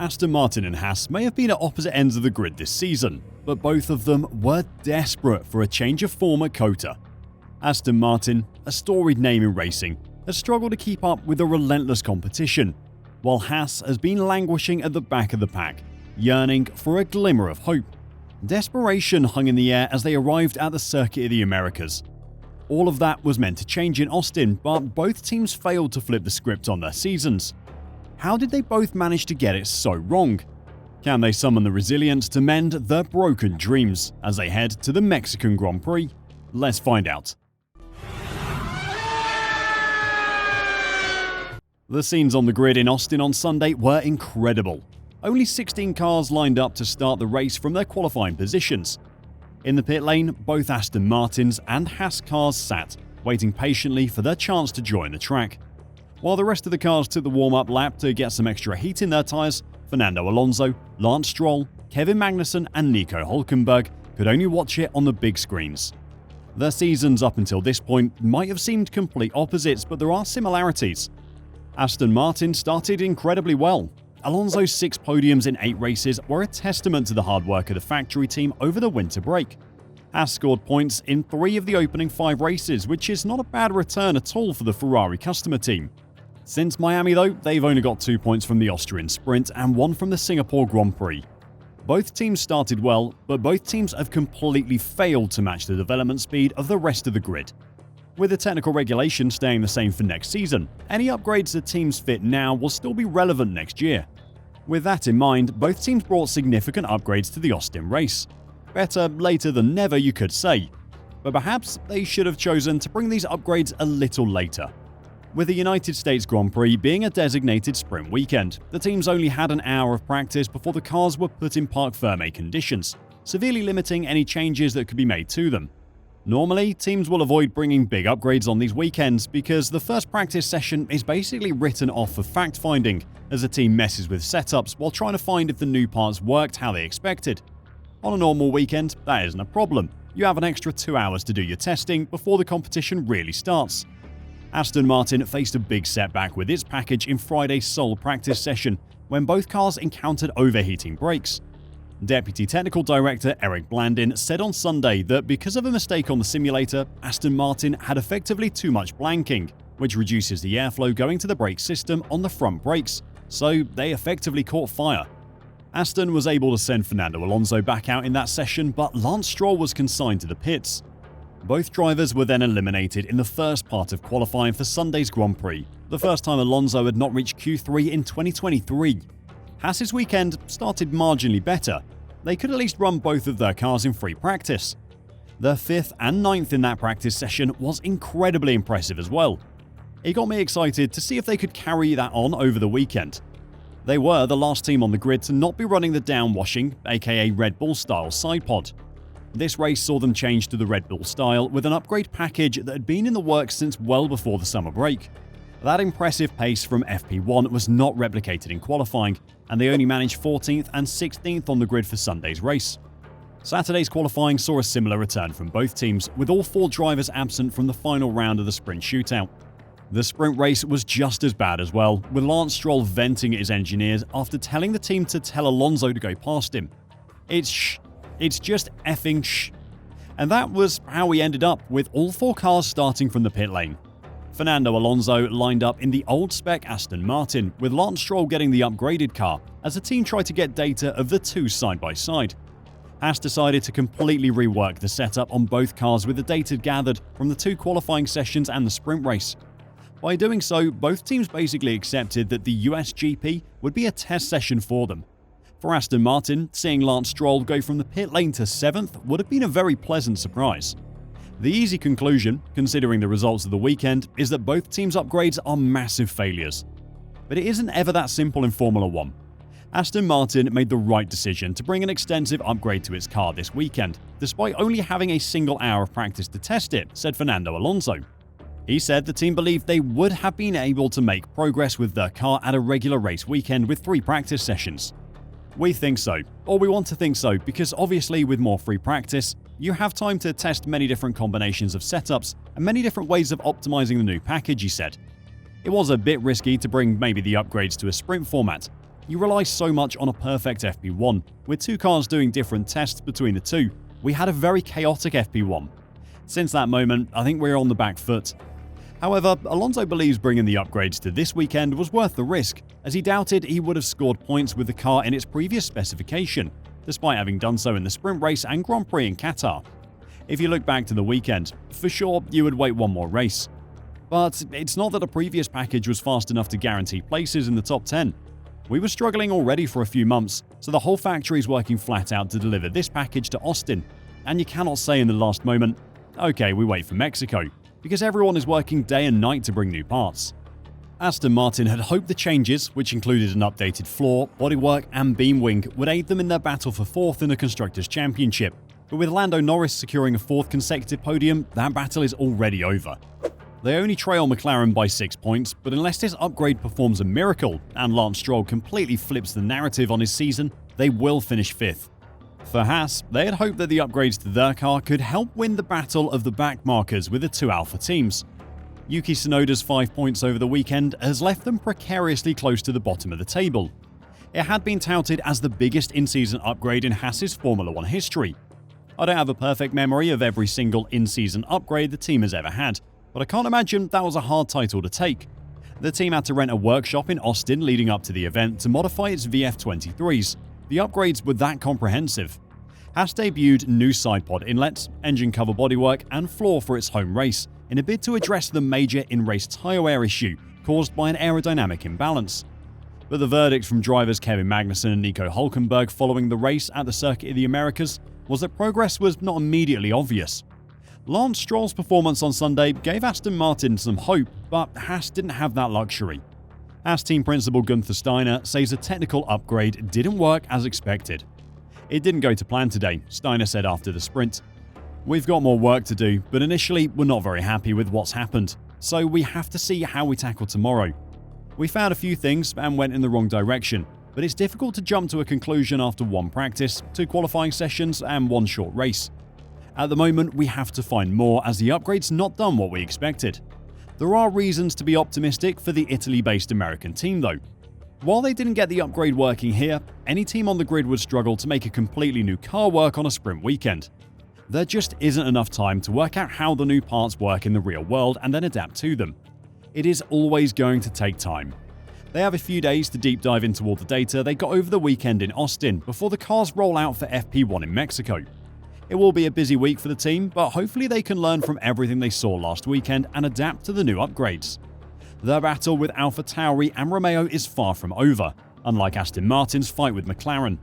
Aston Martin and Haas may have been at opposite ends of the grid this season, but both of them were desperate for a change of form at COTA. Aston Martin, a storied name in racing, has struggled to keep up with the relentless competition, while Haas has been languishing at the back of the pack, yearning for a glimmer of hope. Desperation hung in the air as they arrived at the Circuit of the Americas. All of that was meant to change in Austin, but both teams failed to flip the script on their seasons. How did they both manage to get it so wrong? Can they summon the resilience to mend their broken dreams as they head to the Mexican Grand Prix? Let's find out. The scenes on the grid in Austin on Sunday were incredible. Only 16 cars lined up to start the race from their qualifying positions. In the pit lane, both Aston Martin's and Haas cars sat, waiting patiently for their chance to join the track. While the rest of the cars took the warm-up lap to get some extra heat in their tyres, Fernando Alonso, Lance Stroll, Kevin Magnussen and Nico Hülkenberg could only watch it on the big screens. Their seasons up until this point might have seemed complete opposites, but there are similarities. Aston Martin started incredibly well. Alonso's 6 podiums in 8 races were a testament to the hard work of the factory team over the winter break. Haas scored points in 3 of the opening 5 races, which is not a bad return at all for the Ferrari customer team. Since Miami though, they've only got 2 points from the Austrian Sprint and 1 from the Singapore Grand Prix. Both teams started well, but both teams have completely failed to match the development speed of the rest of the grid. With the technical regulation staying the same for next season, any upgrades the teams fit now will still be relevant next year. With that in mind, both teams brought significant upgrades to the Austin race. Better later than never, you could say. But perhaps they should have chosen to bring these upgrades a little later. With the United States Grand Prix being a designated sprint weekend, the teams only had an hour of practice before the cars were put in parc fermé conditions, severely limiting any changes that could be made to them. Normally, teams will avoid bringing big upgrades on these weekends because the first practice session is basically written off for fact-finding as the team messes with setups while trying to find if the new parts worked how they expected. On a normal weekend, that isn't a problem. You have an extra 2 hours to do your testing before the competition really starts. Aston Martin faced a big setback with its package in Friday's sole practice session when both cars encountered overheating brakes. Deputy Technical Director Eric Blandin said on Sunday that because of a mistake on the simulator, Aston Martin had effectively too much blanking, which reduces the airflow going to the brake system on the front brakes, so they effectively caught fire. Aston was able to send Fernando Alonso back out in that session, but Lance Stroll was consigned to the pits. Both drivers were then eliminated in the first part of qualifying for Sunday's Grand Prix, the first time Alonso had not reached Q3 in 2023. Haas's weekend started marginally better. They could at least run both of their cars in free practice. Their 5th and 9th in that practice session was incredibly impressive as well. It got me excited to see if they could carry that on over the weekend. They were the last team on the grid to not be running the downwashing, aka Red Bull style side pod. This race saw them change to the Red Bull style with an upgrade package that had been in the works since well before the summer break. That impressive pace from FP1 was not replicated in qualifying, and they only managed 14th and 16th on the grid for Sunday's race. Saturday's qualifying saw a similar return from both teams, with all 4 drivers absent from the final round of the sprint shootout. The sprint race was just as bad as well, with Lance Stroll venting at his engineers after telling the team to tell Alonso to go past him. It's just effing shh. And that was how we ended up, with all 4 cars starting from the pit lane. Fernando Alonso lined up in the old-spec Aston Martin, with Lance Stroll getting the upgraded car, as the team tried to get data of the 2 side-by-side. Haas decided to completely rework the setup on both cars with the data gathered from the 2 qualifying sessions and the sprint race. By doing so, both teams basically accepted that the US GP would be a test session for them. For Aston Martin, seeing Lance Stroll go from the pit lane to 7th would have been a very pleasant surprise. The easy conclusion, considering the results of the weekend, is that both teams' upgrades are massive failures. But it isn't ever that simple in Formula 1. Aston Martin made the right decision to bring an extensive upgrade to its car this weekend, despite only having a single hour of practice to test it, said Fernando Alonso. He said the team believed they would have been able to make progress with their car at a regular race weekend with 3 practice sessions. We think so, or we want to think so, because obviously with more free practice, you have time to test many different combinations of setups and many different ways of optimizing the new package, he said. It was a bit risky to bring maybe the upgrades to a sprint format, You rely so much on a perfect FP1. With two cars doing different tests between the two, we had a very chaotic FP1. Since that moment, I think we're on the back foot. However, Alonso believes bringing the upgrades to this weekend was worth the risk, as he doubted he would have scored points with the car in its previous specification, despite having done so in the sprint race and Grand Prix in Qatar. If you look back to the weekend, for sure you would wait one more race. But it's not that the previous package was fast enough to guarantee places in the top 10. We were struggling already for a few months, so the whole factory is working flat out to deliver this package to Austin, and you cannot say in the last moment, okay, we wait for Mexico, because everyone is working day and night to bring new parts. Aston Martin had hoped the changes, which included an updated floor, bodywork and beam wing, would aid them in their battle for fourth in the Constructors' Championship, but with Lando Norris securing a fourth consecutive podium, that battle is already over. They only trail McLaren by 6 points, but unless this upgrade performs a miracle and Lance Stroll completely flips the narrative on his season, they will finish 5th. For Haas, they had hoped that the upgrades to their car could help win the battle of the backmarkers with the two Alpha teams. Yuki Tsunoda's 5 points over the weekend has left them precariously close to the bottom of the table. It had been touted as the biggest in-season upgrade in Haas's Formula 1 history. I don't have a perfect memory of every single in-season upgrade the team has ever had, but I can't imagine that was a hard title to take. The team had to rent a workshop in Austin leading up to the event to modify its VF23s. The upgrades were that comprehensive. Haas debuted new side pod inlets, engine cover bodywork and floor for its home race in a bid to address the major in-race tyre wear issue caused by an aerodynamic imbalance. But the verdict from drivers Kevin Magnussen and Nico Hülkenberg following the race at the Circuit of the Americas was that progress was not immediately obvious. Lance Stroll's performance on Sunday gave Aston Martin some hope, but Haas didn't have that luxury. Haas team principal Gunther Steiner says the technical upgrade didn't work as expected. It didn't go to plan today, Steiner said after the sprint. We've got more work to do, but initially we're not very happy with what's happened, so we have to see how we tackle tomorrow. We found a few things and went in the wrong direction, but it's difficult to jump to a conclusion after one practice, 2 qualifying sessions and 1 short race. At the moment, we have to find more as the upgrade's not done what we expected. There are reasons to be optimistic for the Italy-based American team though. While they didn't get the upgrade working here, any team on the grid would struggle to make a completely new car work on a sprint weekend. There just isn't enough time to work out how the new parts work in the real world and then adapt to them. It is always going to take time. They have a few days to deep dive into all the data they got over the weekend in Austin before the cars roll out for FP1 in Mexico. It will be a busy week for the team, but hopefully they can learn from everything they saw last weekend and adapt to the new upgrades. Their battle with AlphaTauri and Romeo is far from over, unlike Aston Martin's fight with McLaren.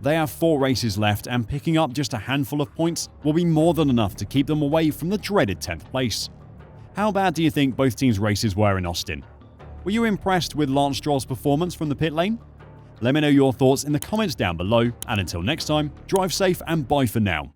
They have 4 races left and picking up just a handful of points will be more than enough to keep them away from the dreaded 10th place. How bad do you think both teams' races were in Austin? Were you impressed with Lance Stroll's performance from the pit lane? Let me know your thoughts in the comments down below, and until next time, drive safe and bye for now.